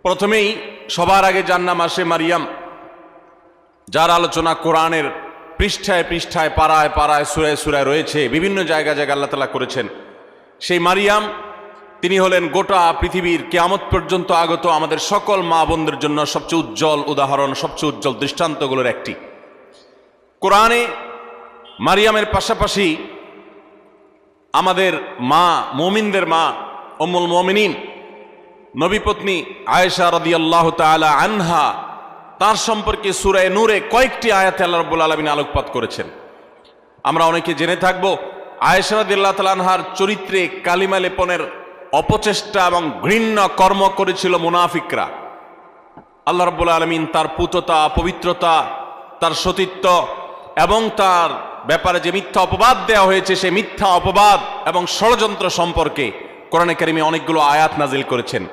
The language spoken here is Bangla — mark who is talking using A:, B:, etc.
A: প্রথমেই সবার আগে যার নাম আসে মারিয়াম, যার আলোচনা কোরআনের পৃষ্ঠায় পৃষ্ঠায় পাড়ায় পাড়ায় সূরায় সূরায় রয়েছে, বিভিন্ন জায়গায় জায়গায় আল্লাহ তাআলা করেছেন। সেই মারিয়াম তিনি হলেন গোটা পৃথিবীর কিয়ামত পর্যন্ত আগত আমাদের সকল মা বোনদের জন্য সবচেয়ে উজ্জ্বল উদাহরণ, সবচেয়ে উজ্জ্বল দৃষ্টান্তগুলোর একটি। কোরআনে মারিয়ামের পাশাপাশি আমাদের মা, মুমিনদের মা উম্মুল মুমিনিন নবীপত্নী আয়েশা রাদিয়াল্লাহু তাআলা আনহা, তার সম্পর্কে সূরা নূরে কয়েকটি আয়াতে আল্লাহ রাব্বুল আলামিন আলোকপাত করেছেন। আমরা অনেকে জেনে থাকব আয়েশা রাদিয়াল্লাহু তাআলা আনহার চরিত্রে কালিমা লেপনের অপচেষ্টা এবং ঘৃণ্য কর্ম করেছিল মুনাফিকরা। আল্লাহ রাব্বুল আলামিন তার পুততা, পবিত্রতা, তার সতীত্ব এবং তার ব্যাপারে যে মিথ্যা অপবাদ দেওয়া হয়েছে, সেই মিথ্যা অপবাদ এবং ষড়যন্ত্র সম্পর্কে কোরআনে কারিমে অনেকগুলো আয়াত নাজিল করেছেন।